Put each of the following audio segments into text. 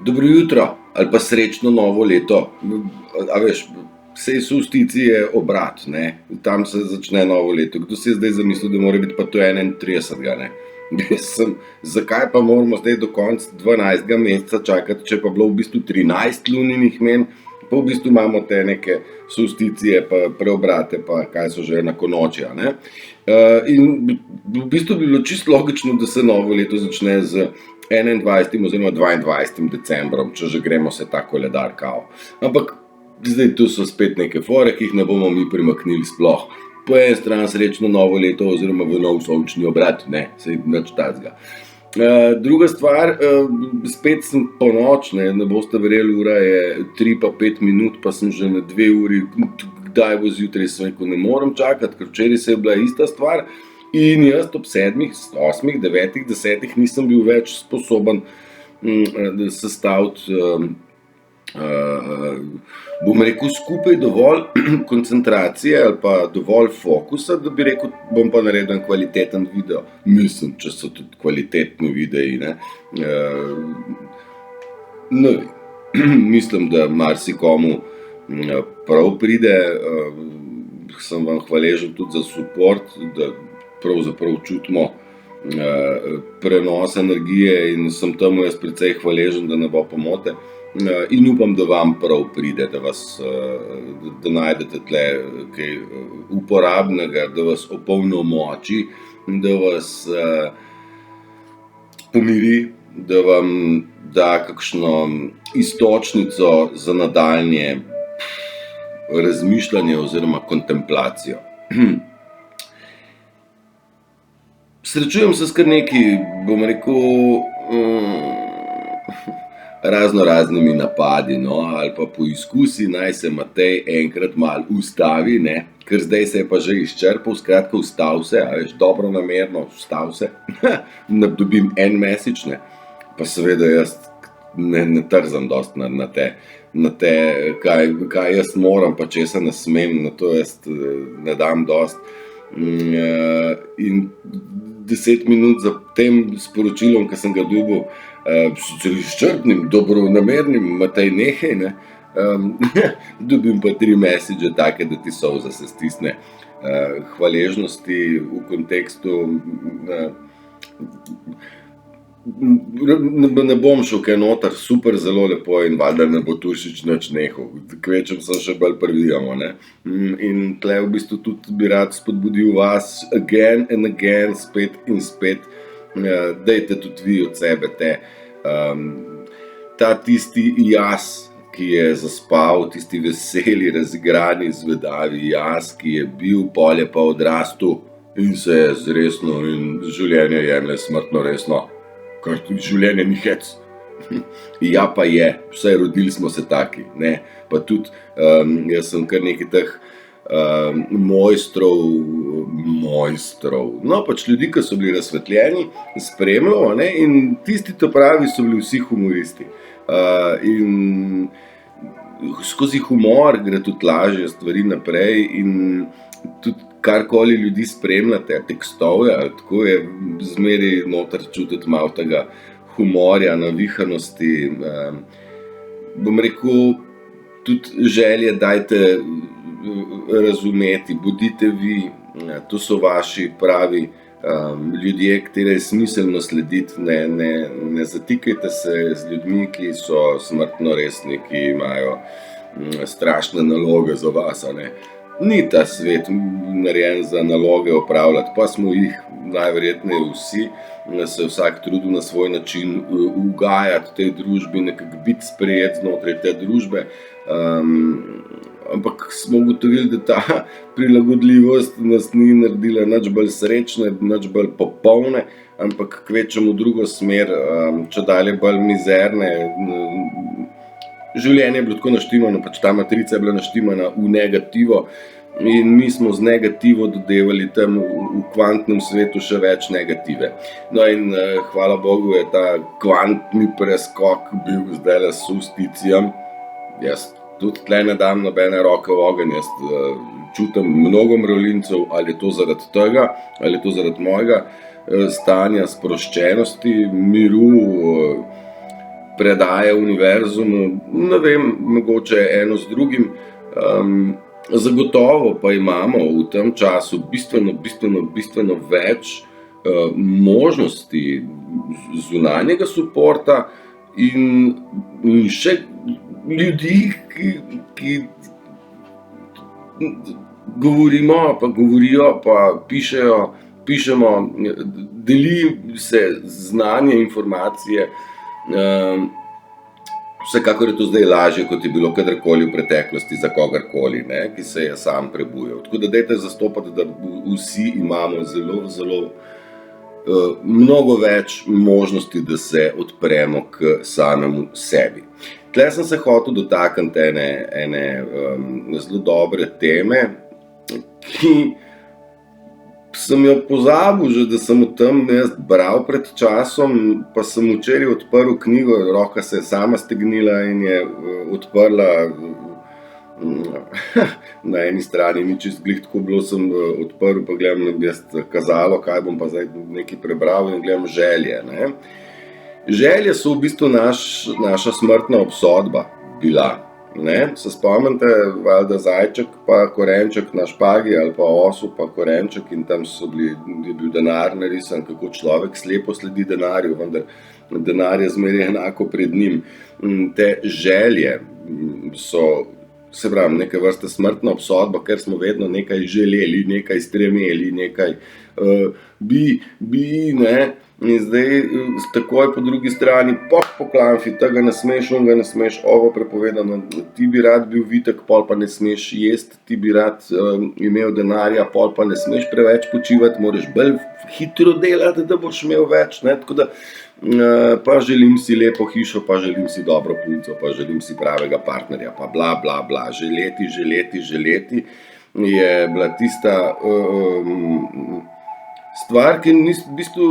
Dobro jutro ali pa srečno novo leto. A veš, sej solstici je obrat, ne? Tam se začne novo leto. Kdo si je zdaj zamislil, da mora biti pa to 31. Ne? Zakaj pa moramo zdaj do konca 12. meseca čakati, če pa bilo v bistvu 13 luninih men, pa v bistvu imamo te neke solsticije, pa preobrate, pa kaj so že enakonočja, ne? In v bistvu bi bilo čisto logično, da se novo leto začne z 21. oziroma 22. decembrom, če že gremo se ta koledar kao. Ampak zdaj tu so spet neke fore, ki jih ne bomo mi premaknili sploh. Po eni strani srečno novo leto oziroma v nov sončni obrat, ne, saj nič takega. Druga stvar, spet sem ponoč, ne boste verjeli, ura je 3 pa 5 minut, pa sem že na 2 uri, kdaj bo zjutraj, sem rekel, ne morem čakati, ker včeraj se je bila ista stvar. In jaz ob 7, 8, 9, 10 nisem bil več sposoben sestaviti, bom rekel, skupaj dovolj koncentracije ali pa dovolj fokusa, da bi rekel, bom pa naredil en kvaliteten video. Mislim, če so tudi kvalitetni videi, ne. Ne vem, mislim, da marsikomu prav pride, sem vam hvaležen tudi za suport, da pravzaprav čutimo prenos energije in sem temu jaz precej hvaležen, da ne bo pomote. In upam, da vam prav pride, da najdete tle kaj uporabnega, da vas opolnomoči, da vas pomiri, da vam da kakšno iztočnico za nadaljnje razmišljanje oziroma kontemplacijo. Srečujem se s kar nekaj, bom rekel, raznoraznimi napadi, no, ali pa poizkusi, naj se Matej enkrat malo ustavi, ne, ker zdaj se je pa že izčrpal, skratka ustav se, a veš, dobronamerno ustav se, ne dobim en message, ne, pa seveda jaz ne trzam dosti na te, kaj jaz moram, pa česa ne smem, na to jaz ne dam dosti. In 10 minut za tem sporočilom, ki sem ga dobil, sicer izčrpnim, dobronamernim, Matej nehaj, ne, dobim pa 3 message take, da ti solza se stisne hvaležnosti v kontekstu, ne bom šel kaj noter, super, zelo lepo in valjda ne bo Tušič nič nehal, kvečjem sem še bolj privijamo, ne. In tle v bistvu tudi bi rad spodbudil vas again and again, spet in spet, dajte tudi vi od sebe ta tisti jaz, ki je zaspal, tisti veseli, razigrani, zvedavi jaz, ki je bil, pol je pa odrastel in se je zresnil in življenje jemlje smrtno resno. Ker tudi življenje ni hec. Ja pa je, vsaj rodili smo se taki, ne, pa tudi jaz sem kar nekaj teh mojstrov, no pač ljudi, ki so bili razsvetljeni, spremljal, ne, in tisti pravi so bili vsi humoristi. In skozi humor gre tudi lažje stvari naprej in tudi karkoli ljudi spremljate, tekstove, ali tako je zmeraj noter čutiti malo tega humorja, navihanosti, bom rekel, tudi želje dajte razumeti, bodite vi, to so vaši pravi ljudje, katere je smiselno slediti, ne zatikajte se z ljudmi, ki so smrtno resni, ki imajo strašne naloge za vas, a ne. Ni ta svet narejen za naloge opravljati, pa smo jih najverjetneje vsi, se vsak trudil na svoj način ugajati tej družbi, nekako biti sprejet znotraj te družbe, ampak smo ugotovili, da ta prilagodljivost nas ni naredila nič bolj srečne, nič bolj popolne, ampak kvečjemu drugo smer, čedalje bolj mizerne. Življenje je bilo tako naštimano, pač ta matrica je bila naštimana v negativo in mi smo z negativo dodevali tam v kvantnem svetu še več negative. No in hvala Bogu je ta kvantni preskok bil zdajle s solsticijem. Jaz tudi tle ne dam nobene roke v ogenj, jaz čutim mnogo mravljincev, ali je to zaradi tega, ali je to zaradi mojega stanja sproščenosti, miru, predaje univerzumu, ne vem, mogoče eno z drugim. Zagotovo pa imamo v tem času bistveno več možnosti zunanjega suporta in še ljudi, ki govorijo, pa pišemo, deli se znanje, informacije. Vsekakor je to zdaj lažje, kot je bilo kadarkoli v preteklosti za kogarkoli, ne, ki se je sam prebujal. Tako da dajte zastopati, da vsi imamo zelo mnogo več možnosti, da se odpremo k samemu sebi. Tle sem se hotel dotakniti ene zelo dobre teme, ki sem jo pozabil že, da sem o tem jaz bral pred časom, pa sem včeraj odprl knjigo, roka se je sama stegnila in je odprla na eni strani, ni čisto glih tako bilo, sem odprl, pa gledam, jaz kazalo, kaj bom pa zdaj nekaj prebral in gledam želje, ne. Želje so v bistvu naša smrtna obsodba bila, ne. Se spomnite, valjda zajček pa korenček na špagi ali pa osel pa korenček in tam je bil denar narisan, kako človek slepo sledi denarju, vendar denar je zmeraj enako pred njim. Te želje so, se pravi, neke vrste smrtna obsodba, ker smo vedno nekaj želeli, nekaj stremeli, nekaj ne. In zdaj takoj po drugi strani po klamfi, tega ne smeš, onega ne smeš, ovo prepovedano, ti bi rad bil vitek, pol pa ne smeš jesti, ti bi rad imel denarja, pol pa ne smeš preveč počivati, moraš bolj hitro delati, da boš imel več, ne, tako da pa želim si lepo hišo, pa želim si dobro punco, pa želim si pravega partnerja, pa bla, bla, bla, želeti je bila tista stvar, ki v bistvu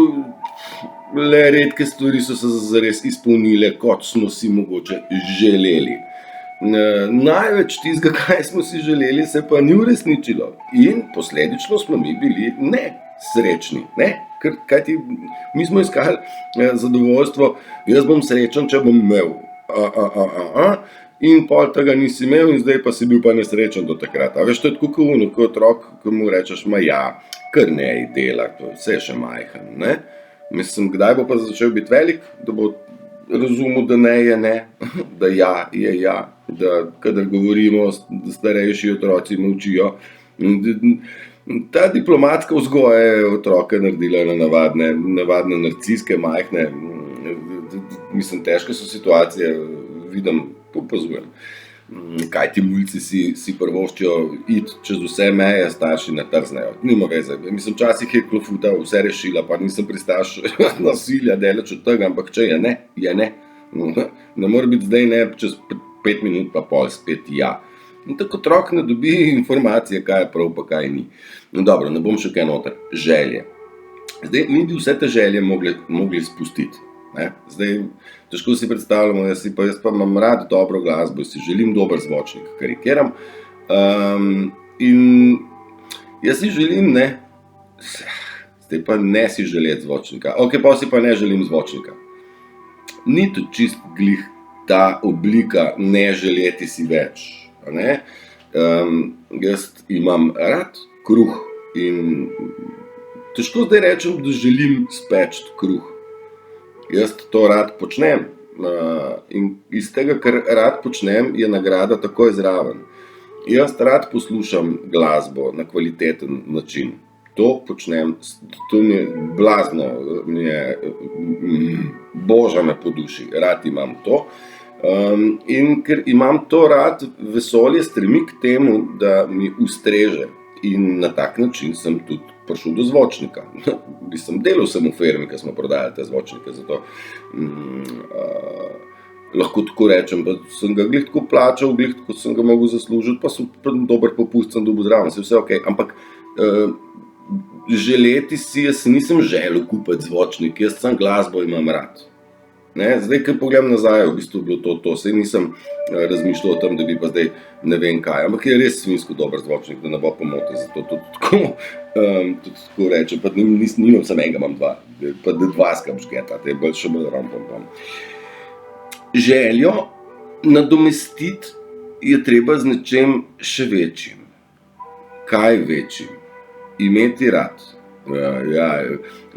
le redke stvari so se zares izpolnile, kot smo si mogoče želeli. Največ tistega, kaj smo si želeli, se pa ni uresničilo in posledično smo mi bili nesrečni, ne? Kajti mi smo iskali zadovoljstvo, jaz bom srečen, če bom imel in pol tega nisi imel in zdaj pa si bil pa nesrečen do takrat. A veš, to je tako kot otrok, ko mu rečeš, ma ja, kar ne dela, vse je še majhen, ne. Mislim, kdaj bo pa začel biti velik, da bo razumel, da ne je ne, da ja je ja, da kadar govorimo, starejši otroci molčijo. Ta diplomatska vzgoja je otroke naredila na navadne narciske, majhne, mislim, težke so situacije, vidim, opazujem. Kaj ti mulci si prvoščijo iti čez vse meje, starši ne trznejo, nima veze. Mislim, včasih je klofuta vse rešila, pa nisem pristaš nasilja, daleč od tega, ampak če je ne, je ne. Ne more biti zdaj ne, čez 5 minut pa pol spet ja. In tako otrok ne dobi informacije, kaj je prav, pa kaj ni. No dobro, ne bom še kaj noter. Želje. Zdaj, mi bi vse te želje mogli spustiti. Ne? Zdaj, težko si predstavljamo, jaz pa imam rad dobro glasbo, si želim dober zvočnik, karikiram. In jaz si želim, ne, zdaj pa ne si želeti zvočnika, ok, pa si pa ne želim zvočnika. Ni to čist glih ta oblika ne želeti si več, ne. Jaz imam rad kruh in težko zdaj rečem, da želim speči kruh. Jaz to rad počnem in iz tega, kar rad počnem, je nagrada takoj zraven. Jaz rad poslušam glasbo na kvaliteten način. To počnem, to mi je blazno, boža me po duši, rad imam to. In ker imam to rad, vesolje stremi k temu, da mi ustreže. In na tak način sem tudi prišel do zvočnika. Delal sem v firmi, ko smo prodajali te zvočnike, zato lahko tako rečem, da sem ga glih tako plačal, glih tako sem ga mogel zaslužiti, pa sem dober popust sem dobil zraven, vse ok, ampak želeti si, jaz nisem želel kupiti zvočnik, jaz sem glasbo imam rad. Ne, zdaj, ko pogledam nazaj, v bistvu je bilo to, saj nisem razmišljal o tem, da bi pa zdaj ne vem kaj, ampak je res svinjsko dober zvočnik, da ne bo pomote, zato tudi tako rečem, pa nimam samo enega, imam dva, pa dva skam šketa, te je še bolj rom. Željo nadomestiti je treba z nečem še večjim. Kaj večjim? Imeti rad.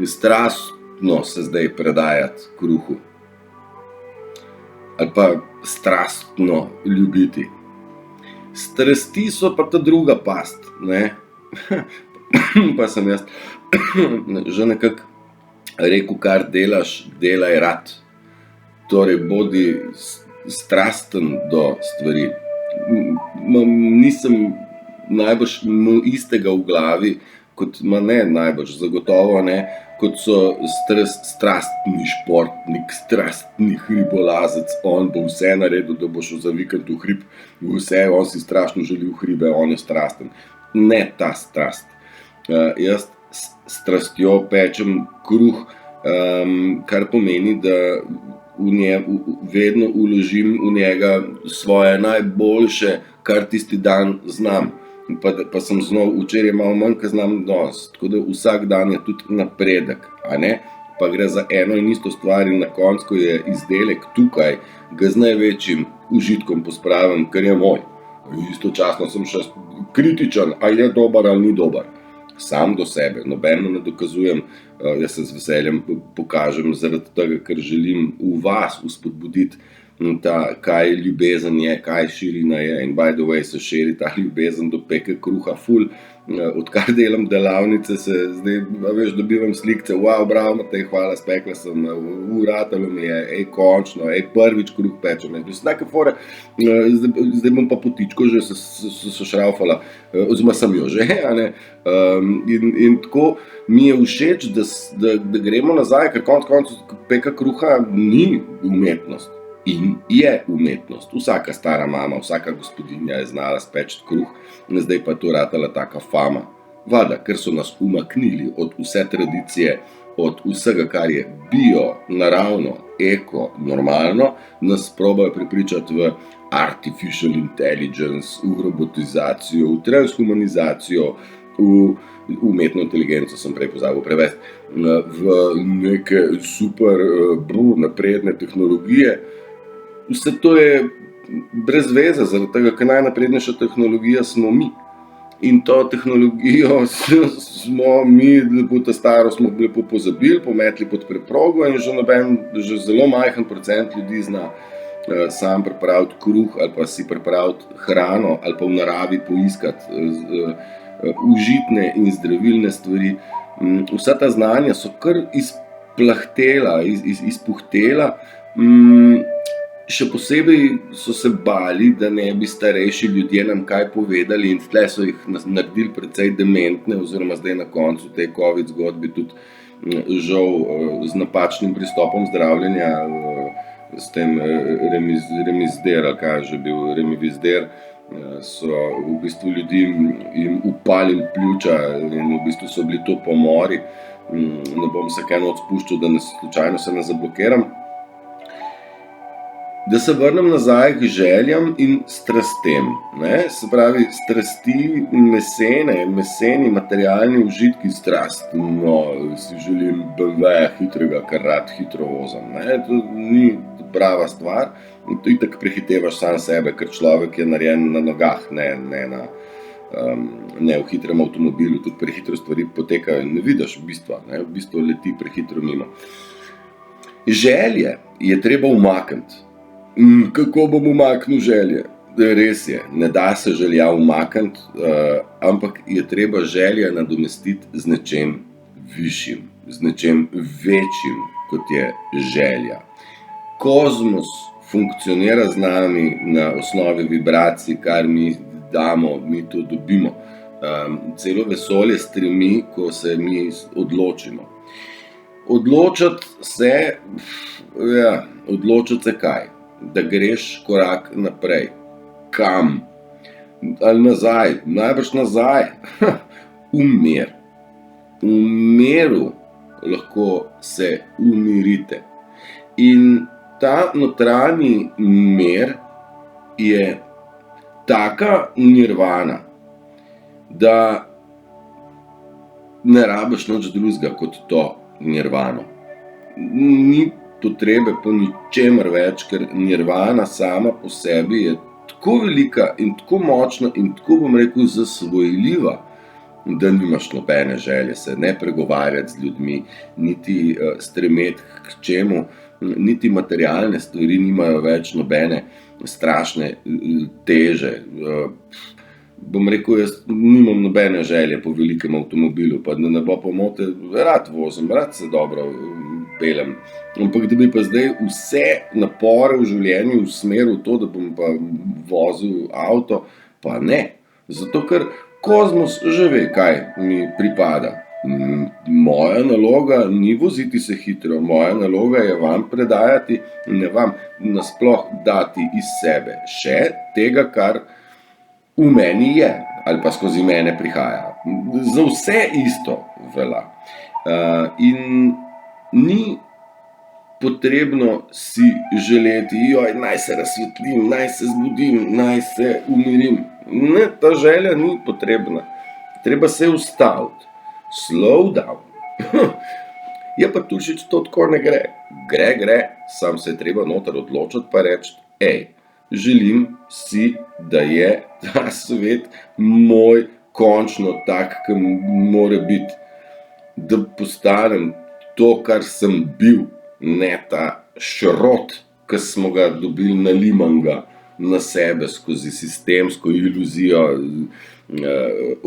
Strastno se zdaj predajati kruhu. Ali pa strastno ljubiti. Strasti so pa ta druga past, ne. Pa sem jaz že nekako rekel, kar delaš, delaj rad. Torej, bodi strasten do stvari. Nisem najbrž istega v glavi, kot ne najbrž, zagotovo ne, kot so strastni športnik, strastni hribolazec, on bo vse naredil, da bo šel za vikend v hrib, vse, on si strašno želi v hribe, on je strasten. Ne ta strast. Jaz s strastjo pečem kruh, kar pomeni, da vedno vložim v njega svoje najboljše, kar tisti dan znam. Pa sem znal včeraj malo manj, ko znam danes. Tako da vsak dan je tudi napredek, a ne? Pa gre za eno in isto stvar in na koncu, ko je izdelek tukaj, ga z največjim užitkom pospravim, ker je moj. Istočasno sem še kritičen, ali je dober ali ni dober. Sam do sebe, nobeno ne dokazujem, jaz se z veseljem pokažem zaradi tega, ker želim v vas vzpodbuditi kaj ljubezen je, kaj širina je, in by the way se širi ta ljubezen do peke kruha ful. Odkar delam delavnice, se zdaj, veš, dobivam slikce, wow, bravo Matej, hvala, spekla sem, ratalo mi je, končno, prvič kruh pečem, take fore, zdaj bom pa potičko že se šraufala, oziroma sem jo že, a ne, in tako mi je všeč, da gremo nazaj, ker konec koncev peka kruha ni umetnost. In je umetnost. Vsaka stara mama, vsaka gospodinja je znala speči kruh, zdaj pa je to ratala taka fama. Valjda, ker so nas umaknili od vse tradicije, od vsega, kar je bio, naravno, eko, normalno, nas probajo prepričati v artificial intelligence, v robotizacijo, v transhumanizacijo, v umetno inteligenco, sem prej pozabil prevesti, v neke super napredne tehnologije. Vse to je brez veze, zaradi tega, ker najnaprednejša tehnologija smo mi. In to tehnologijo smo mi, lepo ta staro smo lepo pozabili, pometli pod preprogo in že zelo majhen procent ljudi zna sam pripraviti kruh ali pa si pripraviti hrano ali pa v naravi poiskati užitne in zdravilne stvari. Vsa ta znanja so kar izplahtela, izpuhtela. Še posebej so se bali, da ne bi starejši ljudje nam kaj povedali in tle so jih naredili precej dementne, oziroma zdaj na koncu tej covid zgodbi tudi žal z napačnim pristopom zdravljenja, s tem remizder, ali kaj že bil, remivizder, so v bistvu ljudi jim upalili pljuča in v bistvu so bili to pomori. Ne bom se kaj not spuščal, da slučajno se ne zablokiram. Da se vrnem nazaj k željam in strastem, ne, se pravi strasti meseni materialni užitki strast, no, si želim BMW hitrega, ker rad hitro vozim, ne, to ni prava stvar, to itak prehitevaš sam sebe, ker človek je narejen na nogah, ne v hitrem avtomobilu, tudi prehitro stvari potekajo in ne vidiš bistva, ne, v bistvu leti prehitro mimo. Želje je treba umakniti. Kako bom umaknil želje? Res je, ne da se želja umakniti, ampak je treba želje nadomestiti z nečem višjim, z nečem večjim, kot je želja. Kozmos funkcionira z nami na osnovi vibracij, kar mi damo, mi to dobimo. Celo vesolje stremi, ko se mi odločimo. Odločiti se kaj? Da greš korak naprej. Kam? Ali nazaj? Najbrž nazaj. V mir. V miru lahko se umirite. In ta notranji mir je taka nirvana, da ne rabiš nič drugega kot to nirvano. Ni potrebe po ničemer več, ker nirvana sama po sebi je tako velika in tako močna in tako, bom rekel, zasvojljiva, da nimaš nobene želje se ne pregovarjati z ljudmi, niti stremeti k čemu, niti materialne stvari nimajo več nobene strašne teže. Bom rekel, jaz nimam nobene želje po velikem avtomobilu, pa da ne bo pomote, rad vozim, rad se dobro peljem. Ampak da bi pa zdaj vse napore v življenju usmeril v to, da bom pa vozil avto, pa ne. Zato ker kozmos že ve, kaj mi pripada. Moja naloga ni voziti se hitro, moja naloga je vam predajati, ne vam nasploh dati iz sebe še tega, kar v meni je, ali pa skozi mene prihaja. Za vse isto velja. In ni potrebno si želeti, naj se razsvetlim, naj se zbudim, naj se umirim. Ne, ta želja ni potrebna. Treba se ustaviti. Slow down. Je pa Turšič, to tako ne gre. Gre, sam se je treba noter odločiti pa reči, želim si, da je ta svet moj končno tak, ki mora biti. Da postanem to, kar sem bil, ne ta šrot, ki smo ga dobili nalimanga na sebe skozi sistemsko iluzijo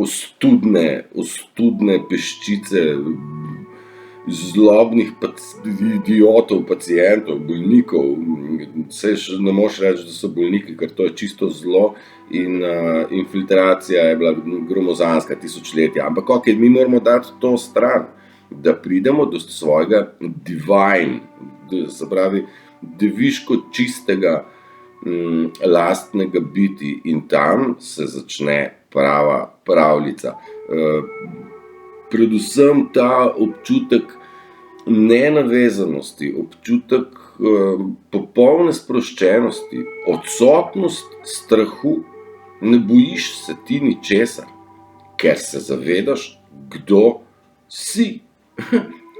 ostudne peščice zlobnih idiotov, pacientov, bolnikov. Saj še ne moš reči, da so bolniki, ker to je čisto zlo in infiltracija je bila gromozanska tisočletja. Ampak mi moramo dati to stran, da pridemo do svojega divine, se pravi, deviško čistega lastnega biti in tam se začne prava pravljica. Predvsem ta občutek nenavezanosti, občutek popolne sproščenosti, odsotnost strahu, ne bojiš se ti ničesar, ker se zavedaš, kdo si.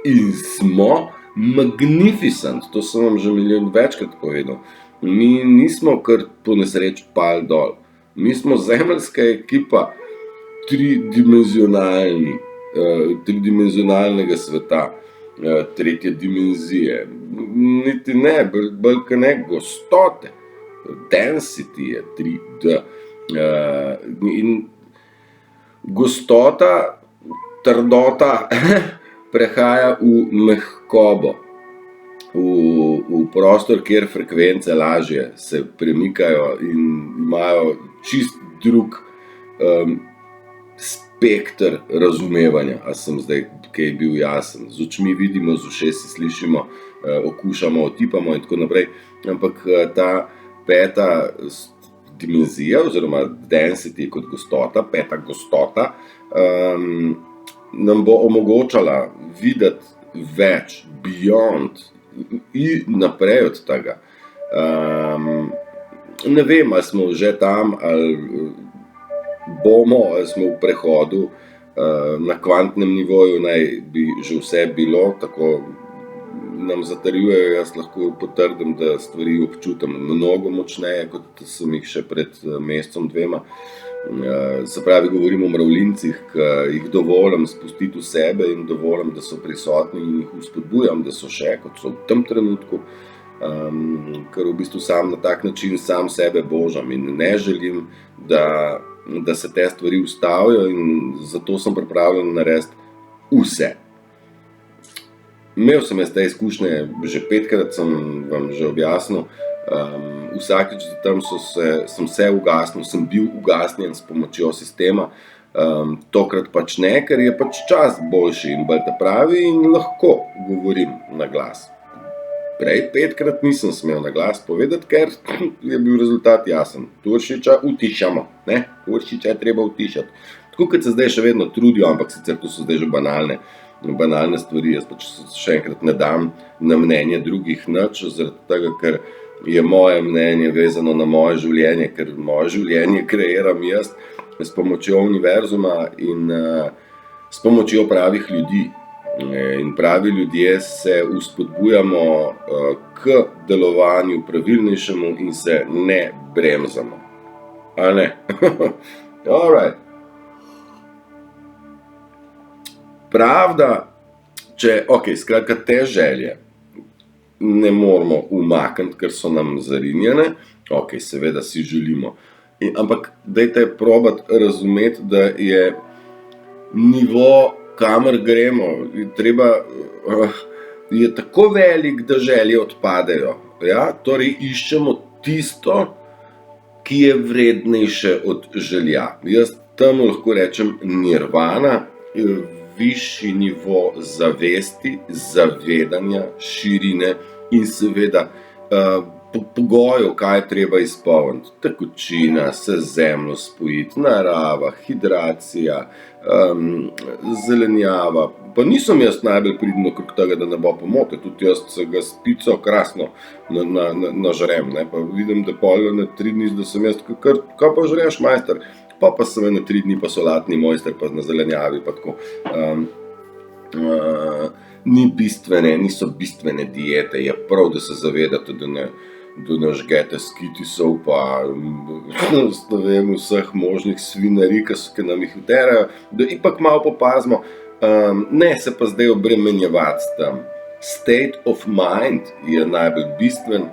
In smo magnificent, to sem vam že milijon večkrat povedal. Mi nismo kar po nesreči pali dol. Mi smo zemeljska ekipa tridimenzionalnega sveta, tretje dimenzije. Niti ne, bolj kot ne gostote. Density je 3D. In gostota, trdota prehaja v mehkobo. V prostor, kjer frekvence lažje se premikajo in imajo čist drug spekter razumevanja. A sem zdaj kaj bil jasen? Z očmi vidimo, z ušesi slišimo, okušamo, otipamo in tako naprej. Ampak ta peta dimenzija oziroma density kot gostota, peta gostota, nam bo omogočala videti več, beyond, in naprej od tega. Ne vem, ali smo že tam, ali bomo, ali smo v prehodu. Na kvantnem nivoju naj bi že vse bilo, tako nam zatrjujejo, jaz lahko potrdim, da stvari občutam mnogo močneje, kot sem jih še pred mesecem, dvema. Se pravi, govorim o mravljincih, ki jih dovolim spustiti v sebe in dovolim, da so prisotni in jih vzpodbujam, da so še, kot so v tem trenutku, ker v bistvu sam na tak način sam sebe božam in ne želim, da se te stvari ustavijo in zato sem pripravljen narediti vse. Imel sem jaz te izkušnje, že 5-krat sem vam že objasnil. Vsakič tam sem se ugasnil, sem bil ugasnjen s pomočjo sistema, tokrat pač ne, ker je pač čas boljši in bolj ta pravi in lahko govorim na glas. Prej 5-krat nisem smel na glas povedati, ker je bil rezultat jasen. Turšiča utišamo, ne? Turšiča je treba utišati. Tako kot se zdaj še vedno trudijo, ampak sicer to so zdaj že banalne stvari, jaz pač še enkrat ne dam na mnenje drugih nič, zaradi tega, ker je moje mnenje vezano na moje življenje, ker moje življenje kreiram jaz s pomočjo univerzuma in s pomočjo pravih ljudi. In pravi ljudje se vzpodbujamo k delovanju pravilnejšemu in se ne bremzamo. A ne? Alright. Pravda, skratka, te želje ne moramo umakniti, ker so nam zarinjene. Seveda si želimo. Ampak dajte probati razumeti, da je nivo, kamor gremo, je tako velik, da želje odpadejo. Ja? Torej iščemo tisto, ki je vrednejše od želja. Jaz temu lahko rečem nirvana, višji nivo zavesti, zavedanja, širine in seveda pogojev, kaj je treba izpolniti. Tekočina, se z zemljo spojiti, narava, hidracija, zelenjava. Pa nisem jaz najbolj priden okrog tega, da ne bo pomote, tudi jaz se ga s pico krasno nažrem, ne, pa vidim, da pol na 3 dni, da sem jaz, kaj pa žreš, majster? Pa sem na 3 dni pa solatni mojster, pa na zelenjavi, pa tako. Niso bistvene diete, je prav, da se zavedate, da ne žgete skitisov, pa vseh možnih svinarij, ki nam jih uterajo, da ipak malo popazimo. Ne se pa zdaj obremenjevati s tem. State of mind je najbolj bistven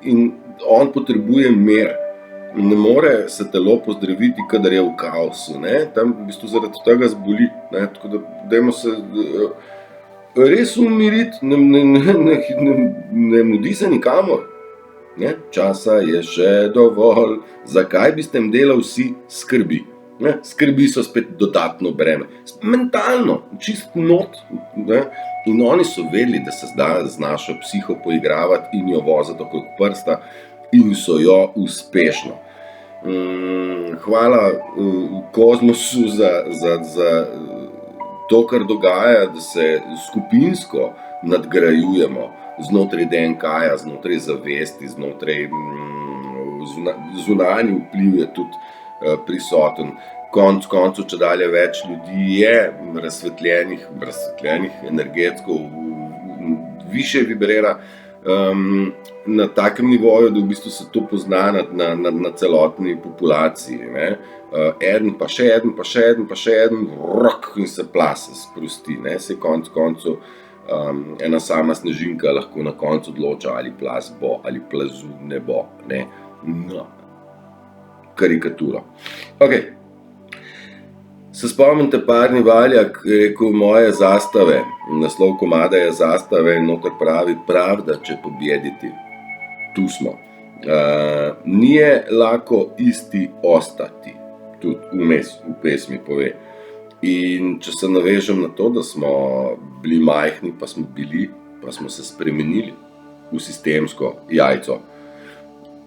in on potrebuje mir. Ne more se telo pozdraviti, kadar je v kaosu, ne? Tam v bistvu zaradi tega zboli, ne? Tako da dajmo se res umiriti, ne mudi se nikamor, ne? Časa je še dovolj, zakaj bi s tem delal vsi skrbi, ne? Skrbi so spet dodatno breme, mentalno, čist not, ne? In oni so vedeli, da se zdaj z našo psiho poigravati in jo voziti okrog prsta in so jo uspešno. Hvala kozmosu za to, kar dogaja, da se skupinsko nadgrajujemo znotraj DNK-ja, znotraj zavesti, znotraj zunanji vpliv je tudi prisoten. Konec koncev, če dalje več ljudi je razsvetljenih energetsko, više vibrira na takem nivoju, da v bistvu se to pozna na celotni populaciji, ne? Eden, pa še eden, pa še eden, pa še eden, in se plase sprosti, ne? Se konec koncev ena sama snežinka lahko na koncu odloča, ali plaz bo, ali plazu ne bo, ne? No, karikaturo. Se spomnite Parni Valjak, rekel moje zastave, naslov komada je Zastave in noter pravi pravda, če pobjediti. Tu smo. Nije lako isti ostati, tudi vmes v pesmi pove. In če se navežem na to, da smo bili majhni, pa smo se spremenili v sistemsko jajco,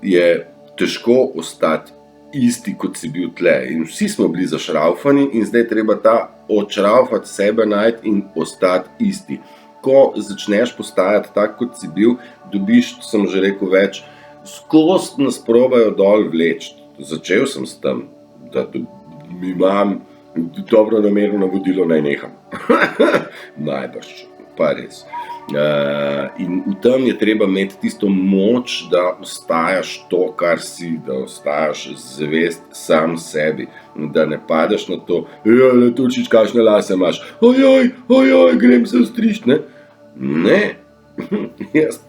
je težko ostati isti, kot si bil tle. In vsi smo bili zašraufani in zdaj treba ta odšraufati sebe najti in ostati isti. Ko začneš postajati tak, kot si bil, dobiš, sem že rekel več, skozi nas probajo dol vleči. Začel sem s tem, da imam dobro namerno navodilo, naj neham. Najbrž, pa res. In v tem je treba imeti tisto moč, da ostajaš to, kar si, da ostajaš zvest sam sebi, da ne padeš na to, Tulčič, kakšne lase imaš, ojoj, grem se ostrišt, ne? Ne, jaz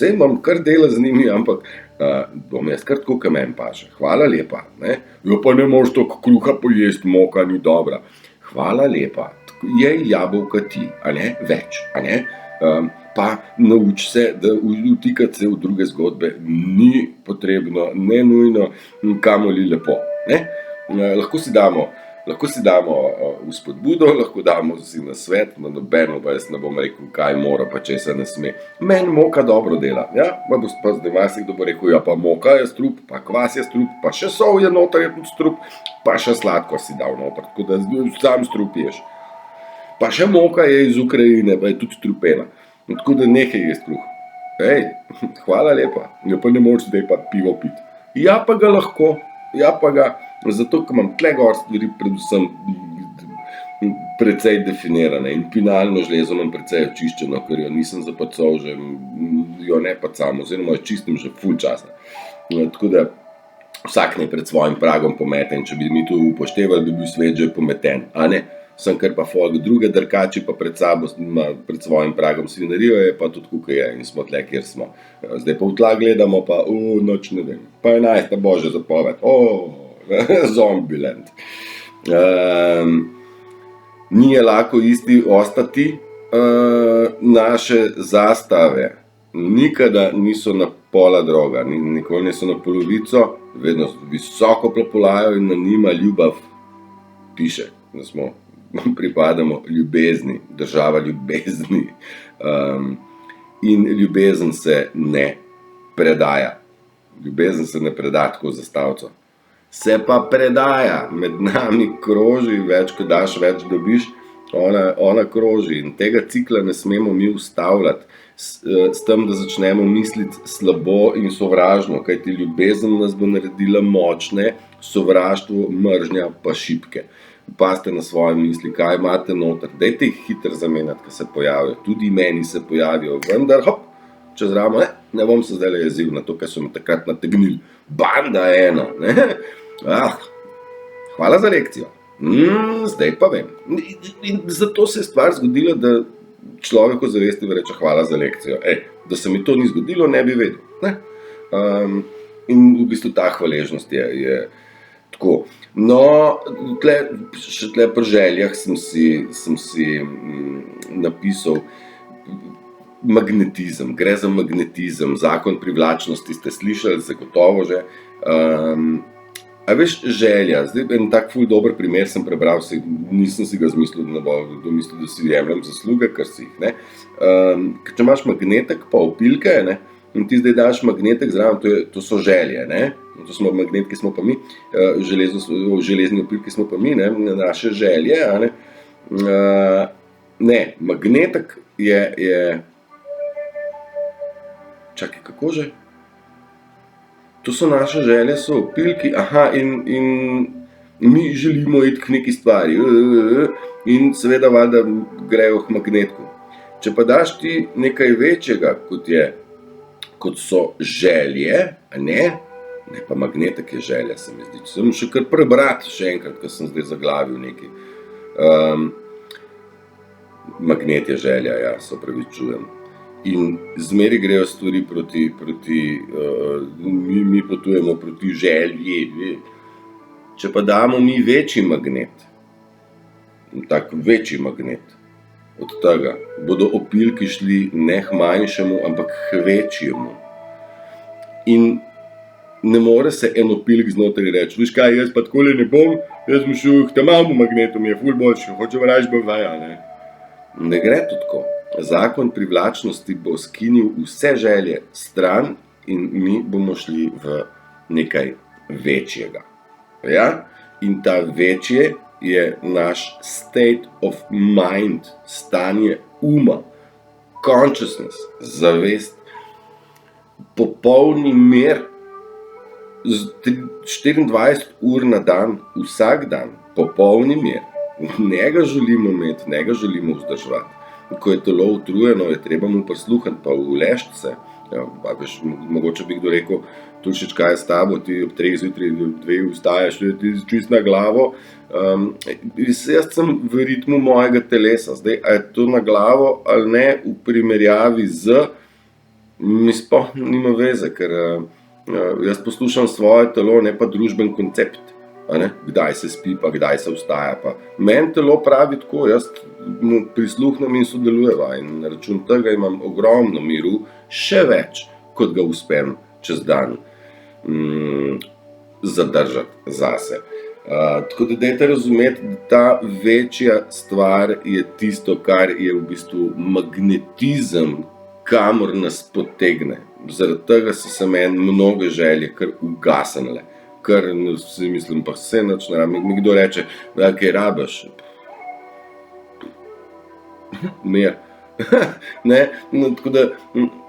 imam kar dela z njimi, ampak bom jaz kar tako, kaj meni paše. Hvala lepa, ne? Jo pa ne moš toliko kruha pojesti, moka ni dobra. Hvala lepa, jej jabolka ti, a ne, več, a ne? Pa nauči se, da vtikati se v druge zgodbe ni potrebno, ne nujno, kamoli lepo, ne? Lahko si damo vzpodbudo, lahko damo si nasvet, na nobeno pa jaz ne bom rekel, kaj mora, pa česa ne sme. Meni moka dobro dela, ja? Pa zdaj marsikdo bo rekel, ja, pa moka je strup, pa kvas je strup, pa še sol je noter, je tudi strup, pa še sladko si dal noter, tako da sam strup ješ. Pa še moka je iz Ukrajine, pa je tudi strupena. Tako da nekaj je kruh. Hvala lepa. Ja pa ne moreš zdaj pa pivo piti. Ja pa ga lahko. Ja pa ga. Zato, ker imam tle gor stvari, predvsem precej definirane in pinalno železo imam precej očiščeno, ker jo nisem zapacal že, jo ne pacam, oziroma jo čistim že ful časa. Tako da vsak naj pred svojim pragom pomete in če bi mi to upoštevali, bi bil svet že pometen, a ne? Sem kar pa folk druge drkači pa pred sabo, pred svojim pragom svinarijo, je pa tudi tukaj je in smo tle, kjer smo. Zdaj pa v tla gledamo pa, noč ne vem, pa 11. božja zapoved, Zombieland. Ni je lahko isti ostati, naše zastave nikada niso na pola droga, nikoli niso na polovico, vedno visoko plapolajo in na njima ljubav piše, da smo pripadamo ljubezni, država ljubezni. In ljubezen se ne predaja. Ljubezen se ne preda tako zastavco. Se pa predaja, med nami kroži, več ko daš, več dobiš, ona kroži in tega cikla ne smemo mi ustavljati s tem, da začnemo misliti slabo in sovražno, kajti ljubezen nas bo naredila močne, sovraštvo, mržnja pa šibke. Pazite na svoje misli, kaj imate noter, dajte jih hitro zamenjati, ko se pojavijo, tudi meni se pojavijo, vendar hop, čez ramo, ne bom se zdaj jezil na to, kar so me takrat nategnili, banda ena, ne, hvala za lekcijo, zdaj pa vem, in zato se je stvar zgodila, da človek o zavesti reče hvala za lekcijo, da se mi to ni zgodilo, ne bi vedel, ne, in v bistvu ta hvaležnost je tako. No, še tle pri željah sem si napisal magnetizem, gre za magnetizem, zakon privlačnosti ste slišali, zagotovo že. A veš, želja, zdaj en tak ful dober primer sem prebral, nisem si ga zmislil, da ne bo domislil, da si jemljem zasluge, ker si jih, ne. Če imaš magnetek pa opilke, ne, in ti zdaj daš magnetek zraven, to so želje, ne, to smo magnetki, smo pa mi, železni opilki smo pa mi, ne, naše želje, a ne. Ne, magnetek je, čakaj, kako že? To so naše želje, so opilki, in mi želimo iti k neki stvari, in seveda valjda grejo k magnetku. Če pa daš ti nekaj večjega, kot so želje, a ne pa magnetek je želja, se mi zdi. Sem še kar prebrati še enkrat, ko sem zdaj zaglavil nekaj. Magnet je želja, ja, se opravičujem. In zmeri grejo stvari mi potujemo proti želji. Če pa damo mi večji magnet, tak večji magnet, od tega bodo opilki šli ne k manjšemu, ampak k večjemu. In ne more se en opilk znotraj reči, veš kaj, jaz pa takole ne bom, jaz bom šel k tamemu magnetu, mi je ful boljši, hočem rač bavaja, ne. Ne gre to tako. Zakon privlačnosti bo skinil vse želje stran in mi bomo šli v nekaj večjega. Ja? In ta večje je naš state of mind, stanje uma, consciousness, zavest, popolni mir, 24 ur na dan, vsak dan, popolni mir. Njega želimo imeti, njega želimo vzdrževati. Ko je telo utrujeno, je treba mu prisluhniti, pa uležiti se. Ja, veš, mogoče bi kdo rekel, Tulšič, kaj je s tabo, ti ob 3 zjutraj, 2 vstajaš, ti čist na glavo. Jaz sem v ritmu mojega telesa, zdaj, a je to na glavo ali ne, v primerjavi z, mi sploh nima veze, ker jaz poslušam svoje telo, ne pa družben koncept. Kdaj se spi, pa kdaj se vstaja. Meni telo pravi tako, jaz mu prisluhnem in sodelujeva in na račun tega imam ogromno miru, še več, kot ga uspem čez dan zadržati zase. Tako da dajte razumeti, da ta večja stvar je tisto, kar je v bistvu magnetizem, kamor nas potegne. Zaradi tega so se meni mnoge želje kar ugasnile. Ker si mislim, pa vse nič ne rabim. Mi kdo reče, da kaj rabiš? Mir. Tako da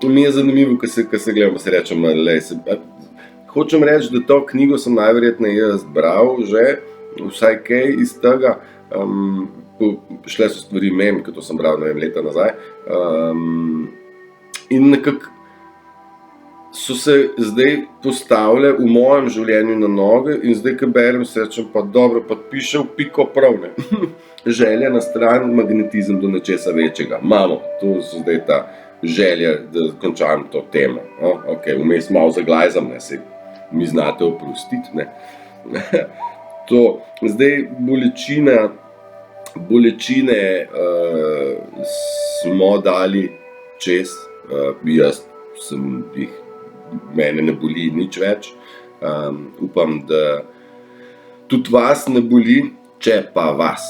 mi je zanimivo, ko se gledam, pa se rečem, hočem reči, da to knjigo sem najverjetneje jaz bral že, vsaj kaj iz tega, šle so stvari mem, ker to sem bral, ne vem, leta nazaj. In nekako so se zdaj postavile v mojem življenju na noge in zdaj, ko berem, se rečem, pa dobro, pa piše v piko prav, ne. Želja na stran, magnetizem do nečesa večjega. Mamo, to so zdaj ta želja, da končam to temo. Ok, vmes malo zaglajzam, ne, se mi znate oprostiti, ne. To, zdaj bolečine smo dali čez, jaz sem jih, mene ne boli nič več, upam, da tudi vas ne boli, če pa vas,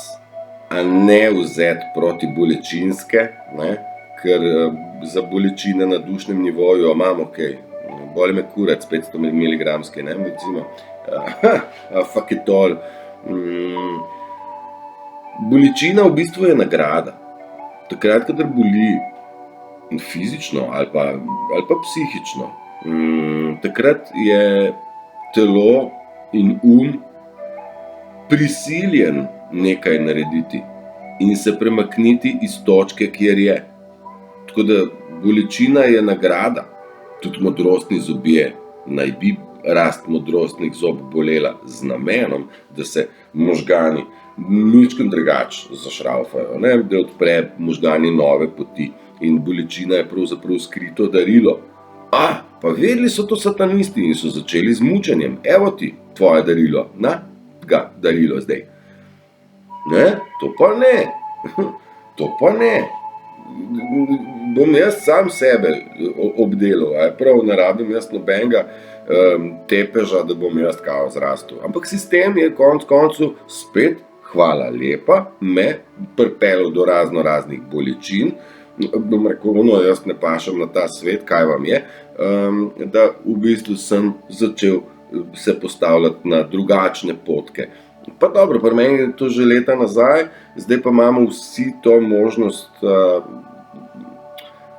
a ne vzeti proti bolečinske, ne, ker za bolečine na dušnem nivoju imam, ok, boli me kurac, 500 mg, ne, recimo, fuck it all. Bolečina v bistvu je nagrada. Takrat, kadar boli fizično ali pa psihično, takrat je telo in prisiljen nekaj narediti in se premakniti iz točke, kjer je. Tako da bolečina je nagrada. Tudi modrostni zobje, naj bi rast modrostnih zob bolela z namenom, da se možgani ničkim drugače zašraufajo, ne? Da odpre možgani nove poti in bolečina je pravzaprav skrito darilo. Pa vedeli so to satanisti in so začeli z mučenjem. Evo ti, tvoje darilo, ga darilo zdaj. Ne, to pa ne, to pa ne. Bom jaz sam sebe obdelal, prav ne rabim jaz nobenega tepeža, da bom jaz kao zrastel. Ampak sistem je konec koncev spet, hvala lepa, me pripeljal do raznih bolečin. Bom rekel, jaz ne pašem na ta svet, kaj vam je, da v bistvu sem začel se postavljati na drugačne potke. Pa dobro, pri meni je to že leta nazaj, zdaj pa imamo vsi to možnost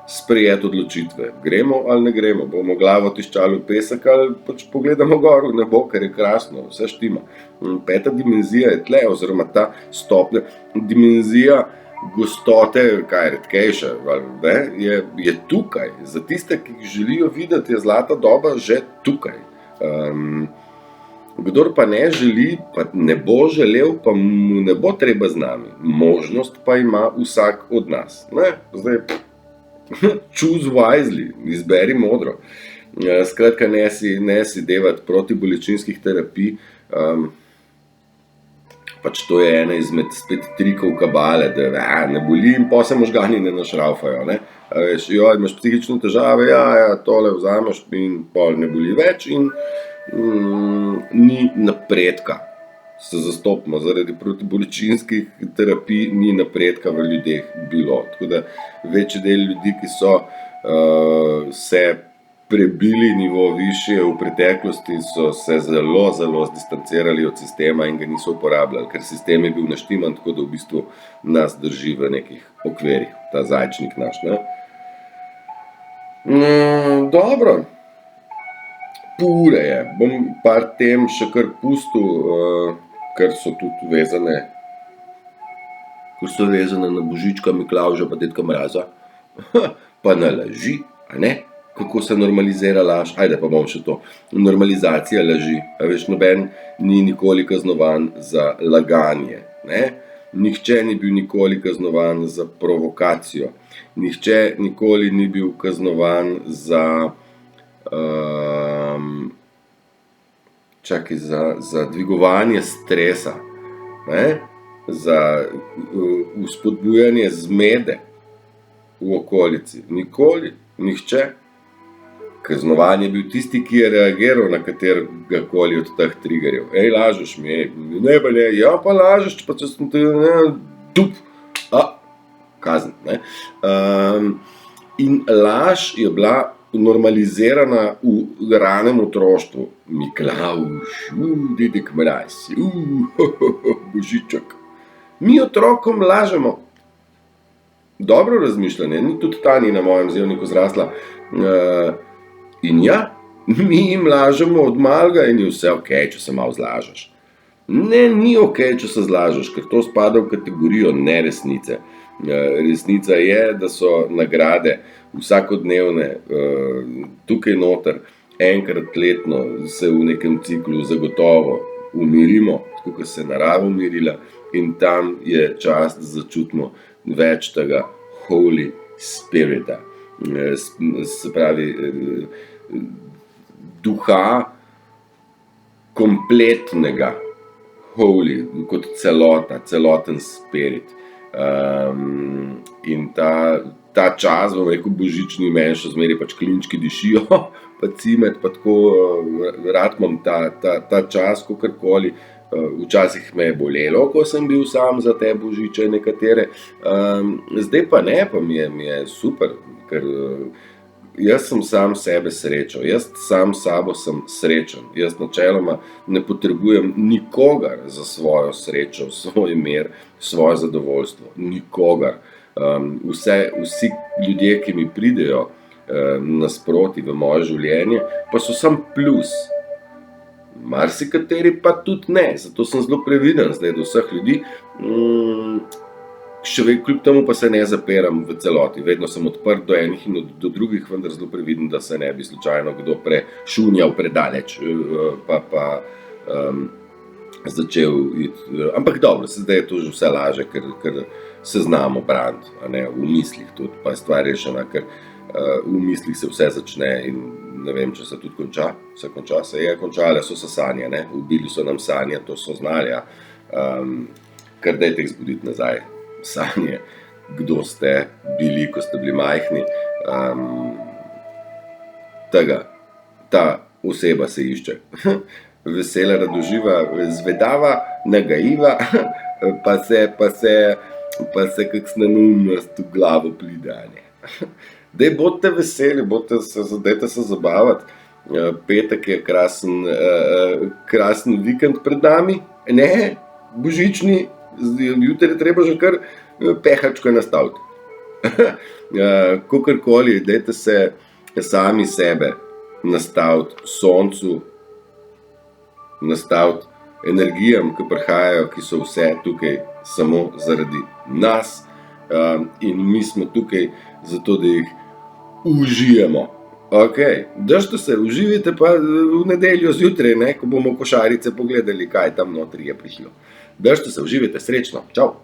sprejeti odločitve. Gremo ali ne gremo, bomo glavo tiščali v pesek ali pač pogledamo gor v nebo, ker je krasno, vse štima. 5. dimenzija je tle, oziroma ta stopnja, dimenzija gostote, kaj je redkejša, je tukaj. Za tiste, ki želijo videti, je zlata doba že tukaj. Kdor pa ne želi, pa ne bo želel, pa mu ne bo treba z nami. Možnost pa ima vsak od nas. Zdaj, choose wisely, izberi modro. Skratka, ne si devati proti bolečinskih terapij. Pač to je ena izmed spet trikov kabale, da ne boli in pa se možgani ne našraufajo. Veš, imaš psihične težave, tole vzameš in pol ne boli več in ni napredka. Se zastopimo, zaradi protibolečinskih terapij ni napredka v ljudeh bilo. Tako da večji del ljudi, ki so se prebili nivo višje v preteklosti, so se zelo distancirali od sistema in ga niso uporabljali, ker sistem je bil naštiman, tako da v bistvu nas drži v nekih okvirih, ta zajčnik naš. Dobro, pure je. Bom par tem še kar pustil, ker so tudi vezane na Božička, Miklavža pa Dedka Mraza, pa na laži, a ne? Kako se normalizira laž, ajde pa bom še to, normalizacija laži, a veš, noben ni nikoli kaznovan za laganje, ne? Nihče ni bil nikoli kaznovan za provokacijo, nihče nikoli ni bil kaznovan za za dvigovanje stresa, ne? Za vzpodbujanje zmede v okolici, nikoli, nihče. Kaznovan je bil tisti, ki je reagiral na katerega koli od teh triggerjev. Lažeš mi, ne bele, pa lažeš, pa če sem te, kazen, ne. In laž je bila normalizirana v ranem otroštvu. Miklavž, Dedek Mraz, Božiček. Mi otrokom lažemo. Dobro razmišljanje, tudi ta ni na mojem zelniku zrasla. In mi jim lažemo od malega in je vse ok, če se malo zlažeš. Ne, ni ok, če se zlažeš, ker to spada v kategorijo neresnice. Resnica je, da so nagrade vsakodnevne, tukaj noter, enkrat letno se v nekem ciklu zagotovo umirimo, tako kot se je narava umirila, in tam je čas, da začutimo več tega Holy Spirita. Se pravi, duha kompletnega, holy, kot celota, celoten spirit. In ta čas, bom rekel, božični, meni še zmeraj pač klinčki dišijo, pa cimet, pa tako rad imam ta čas, kakorkoli. Včasih me je bolelo, ko sem bil sam za te božiče nekatere, zdaj pa ne, pa mi je super, ker jaz sem sam sebe srečal, jaz sam sabo sem srečen, jaz načeloma ne potrebujem nikogar za svojo srečo, svoj mir, svoje zadovoljstvo, nikogar. Vsi ljudje, ki mi pridejo nasproti v moje življenje, pa so sam plus. Marsikateri pa tudi ne, zato sem zelo previden zdaj do vseh ljudi. Kljub temu pa se ne zapiram v celoti, vedno sem odprt do enih in do drugih, vendar zelo previden, da se ne bi slučajno kdo prešunjal predaleč, pa začel iti. Ampak dobro, zdaj je to že vse laže, ker se znamo braniti, v mislih tudi, pa je stvar rešena, ker v mislih se vse začne in ne vem, če se tudi konča. Se je končale, so se sanje, ubili so nam sanje, to so znali, ja. Kar dajte jih zbuditi nazaj. Sanje, kdo ste bili, ko ste bili majhni. Ta oseba se išče. Vesela, radoživa, zvedava, nagajiva, pa se kakšna neumnost v glavo pride. Daj, bodite veseli, dajte se zabavati. Petek je krasen vikend pred nami, božični, jutri je treba že kar pehačko nastaviti. Kakorkoli, dajte se sami sebe nastaviti soncu, nastaviti energijam, ki prihajajo, ki so vse tukaj samo zaradi nas, in mi smo tukaj zato, da jih užijemo. Držite se, uživajte pa v nedeljo zjutraj, ko bomo košarice pogledali, kaj tam notri je prišlo. Držite se, uživajte, srečno, čau!